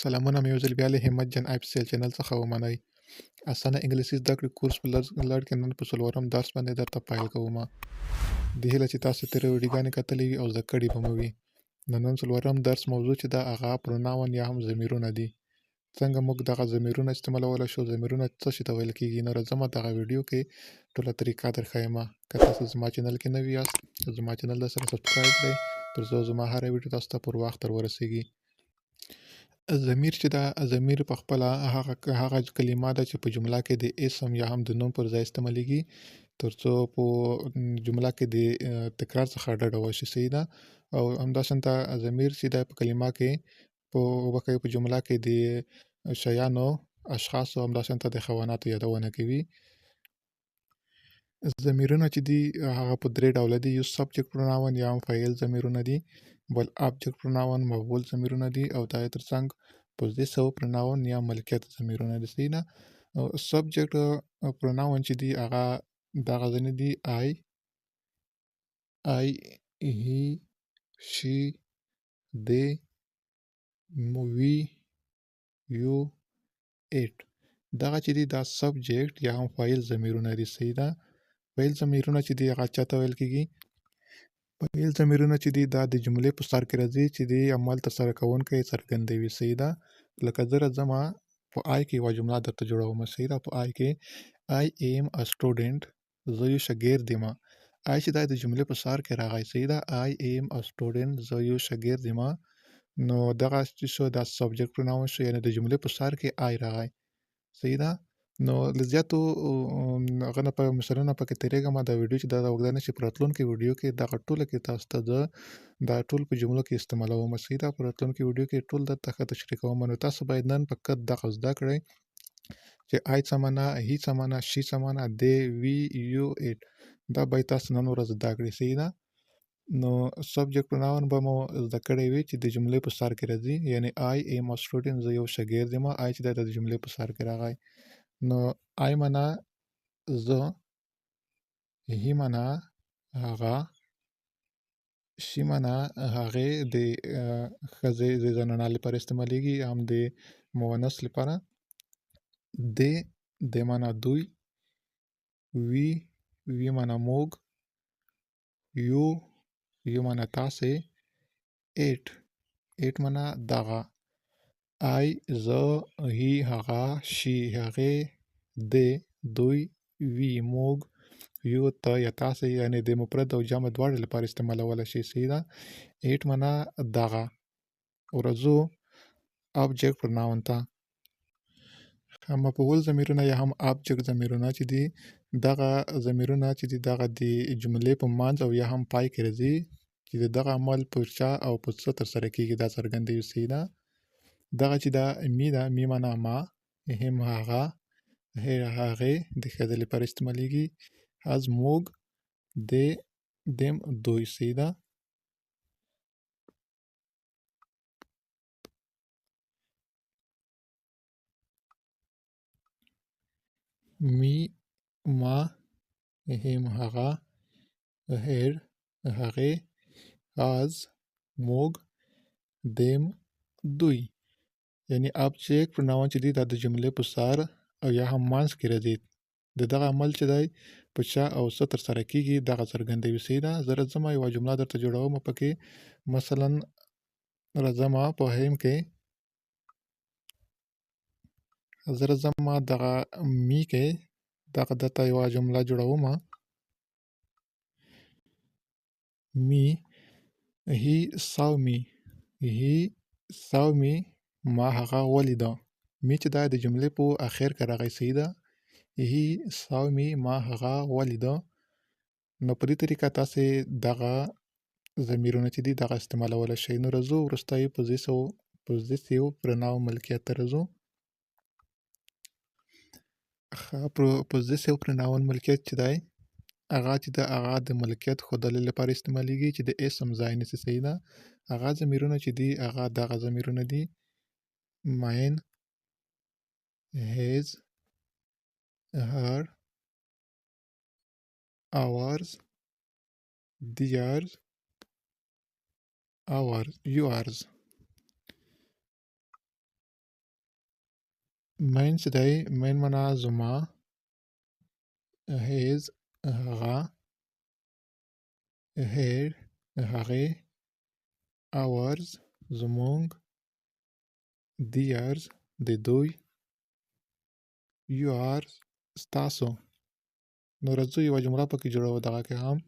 سلامونه مې یو ځل بیا له همت جان IPCL چینل څخه ومنئ. اسانه انګلیسي زده کړې کورس په لړ کې نن په 4م درس باندې درته پیل کوم. د هیله چې تاسو تېرې ویډیوګانې کتلې وي او زده کړې به مو وي. د نن 4م درس موضوع چې دا هغه پروناون یا هم ضمیرونه دي. څنګه موږ دغه ضمیرونه استعمالولی شو، ضمیرونه څه شي ته ویل کېږي. نو راځم دغه ویډیو کې ټوله طریقه درښیم. که تاسو زما چینل کې نوي یاست زما چینل درسره سبسکرایب کړئ ترڅو زما هره ویډیو تاسو ته پر وخت ورسیږي. ضمیر چې دا ضمیر په خپله هغه کلمه ده چې په جمله کې د اسم یا هم د نوم پر ځای استعمالیږي ترڅو په جمله کې د تکرار څخه ډډه وشي. صحیح ده. او همداشانته ضمیر چې دا په کلمه کې په جمله کې د شیانو، اشخاصو او همداشانته د حیواناتو یادونه کوي. ضمیرونه چې دي هغه په درې ډوله دي. یو سبجیکټ پروناون یا هم فاعل ضمیرونه دي، بل آبجیکټ پروناون مفعول ضمیرونه دي او دا یې ترڅنګ پوزیسیو پروناون یا ملکیت ضمیرونه دي. صحیح ده. سبجیکټ پروناون چې دي هغه دغه ځینې دي: I he she they we you it. دغه چې دي دا سبجیکټ یا هم فاعل ضمیرونه دي. صحیح ده. فاعل ضمیرونه چې دي هغه چاته ویل کېږي؟ فاعل ضمیرونه چې دي دا د جملې په سر کې راځي چې د عمل ترسره کوونکی یې څرګندوي. صحیح ده. لکه زه راځمه په آی کې یوه جمله درته جوړوم. صحیح ده. په آی کې I am a student. زه یو شاګرد یم. آی چې دا د جملې په سر کې راغی. صحیح ده. I am a student. زه یو شاګرد یم. نو دغه چې شو دا سبجیکټ پروناون شو، یعنې د جملې په سر کې آی راغی. صحیح ده. نو له زیاتو هغه نه په مثالونه پکې تېرېږم. دا ویډیو چې دا اوږده نه شي، په راتلونکي ویډیو کې دغه ټوله کې تاسو ته زه دا ټول په جملو کې استعمالوم. صحیح ده. په راتلونکي ویډیو کې ټول درته ښه تشریح کوم. نو تاسو باید نن فقط دغه زده کړئ چې آی څه معنا، هي څه معنا، شي څه معنا، they we you it. دا باید تاسو نن ورځ زده کړئ. صحیح ده. نو سبجیکټ پروناون به مو زده کړی وي چې د جملې په سر کې راځي، یعنې I am a student. زه یو شاګرد یم. آی چې دا د جملې په سر کې راغی. نو آی معنا زه، هي معنا هغه، شي معنا هغې د ښځې د زنانه لپاره استعمالیږي، هم د مؤنث لپاره. د معنا دوی، وی معنا موږ، یو معنا تاسې، ایټ معنا دغه. آی زه، هي هغه، شي هغې، دوی، وی موږ، یو ته یا تاسې، یعنې د مفرد او جمع دواړو لپاره استعمالولی شي. صحیح ده. ایټ معنا دغه. ورځو آبجیکټ پروناون ته. مفعول ضمیرونه یا هم آبجیکټ ضمیرونه چې دي دغه ضمیرونه چې دي دغه د جملې په منځ او یا هم پای کې راځي چې د دغه عمل پر چا او په څه ترسره کېږي دا څرګندوي. صحیح ده. دغه چې دا می ده، می معنا ما، هم هغه، هغې د ښځې لپاره استعمالیږي، از موږ، دم دوی. صحیح ده. می ما، هم هغه، هغې، از موږ، دم دوی. یعنې آبجیکټ پروناون چې دي دا د جملې په سر او یا هم منځ کې راځي. د دغه عمل چې دی په چا او څه ترسره کېږي دغه څرګندوي. صحیح ده. زه راځمه یوه جمله درته جوړوم پکې. مثلا راځمه په هم کې، زه راځمه دغه می کې دغه درته یوه جمله جوړومه. می هی saw me ما هغه ولیده. می چې دا د جملې په اخر کې راغی. صحیح ده. هی saw me ما هغه ولیده. نو په دې طریقه تاسې دغه ضمیرونه چې دي دغه استعمالولی شئ. نو راځو وروستی پوزیسیو پروناون ملکیت ته راځو. پوزیسیو پروناون ملکیت چې دی هغه چې د هغه د ملکیت ښودلو لپاره استعمالیږي چې د اسم ځای نیسي. صحیح ده. هغه ضمیرونه چې دي هغه دغه ضمیرونه دي: mine, his, her, ours, theirs, yours. مین چې دی مین معنا زما هیز هغه هیر هغې ours زمونږ theirs د دوی yours ستاسو نو راځو یوه جمله پکې جوړو دغه کې هم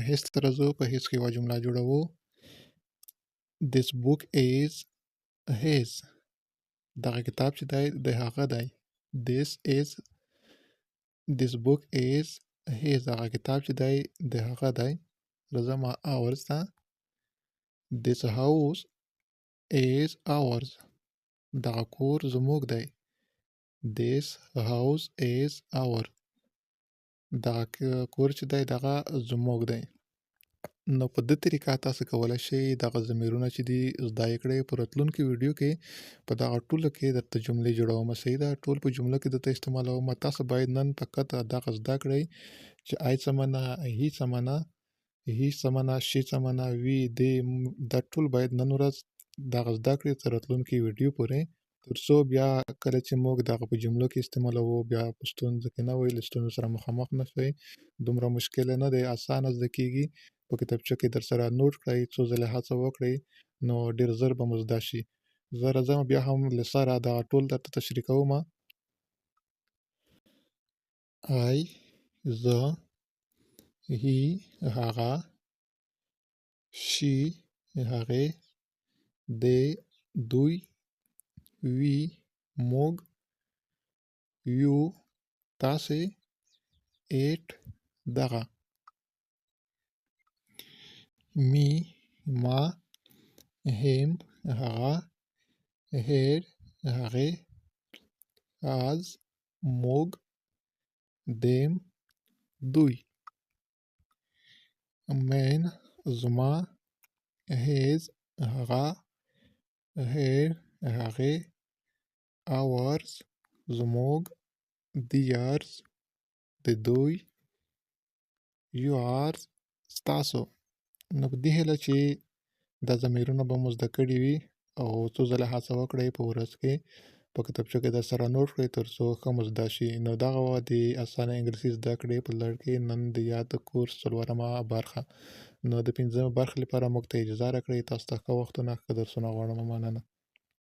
هیڅ ته راځو په هیڅ کې یوه جمله جوړوو this book is his دغه کتاب چې دی د هغه دی this book is his دغه کتاب چې دی د هغه دی راځم ours ته this house is ours دغه کور زموږ دی this house is ours دغه کور چې دی دغه زموږ دی نو په دې طریقه تاسو کولی شئ دغه ضمیرونه چې دي زده یې کړئ په راتلونکي ویډیو کې په دغه ټولو کې درته جملې جوړوم صحیح ده ټول په جمله کې درته استعمالوم تاسو باید نن فقط دغه زده کړئ چې آی څه معنا هی څه معنا هی څه معنا شي څه معنا وي دې دا ټول باید نن ورځ دغه زده کړئ تر راتلونکي ویډیو پورې تر څو بیا کله چې موږ دغه په جملو کې استعمالوو بیا په ستونزه کې نه وئ له ستونزو سره مخامخ نه شئ دومره مشکل نه دی اسانه زده کېږي په کتابچه کې درسره نوټ کړئ څو ځله هڅه وکړئ نو ډېر ژر به مو زده شي زه راځم بیا هم له سره دغه ټول درته تشریح کوم آی زه هی هغه شي هغې دی دوی وي موږ یو تاسې ایټ دغه می ما هم هغه هیر هغې از موږ دیم دوی مین زما هیز هغه هیر هغې ours زموږ theirs د دوی yours ستاسو نو په دې هیله چې دا ضمیرونه به مو زده کړي وي او څو ځله هڅه وکړئ په ورځ کې په کتابچه کې درسره نوټ کړئ تر څو ښه مو زده شي نو دغه وه د اسانه انګلیسي زده کړې په لړ کې نن د یاد کورس 4مه برخه نو د 5مې برخې لپاره موږ ته اجازه راکړئ تاسو ته ښه وختونه ښه درسونه غواړم مننه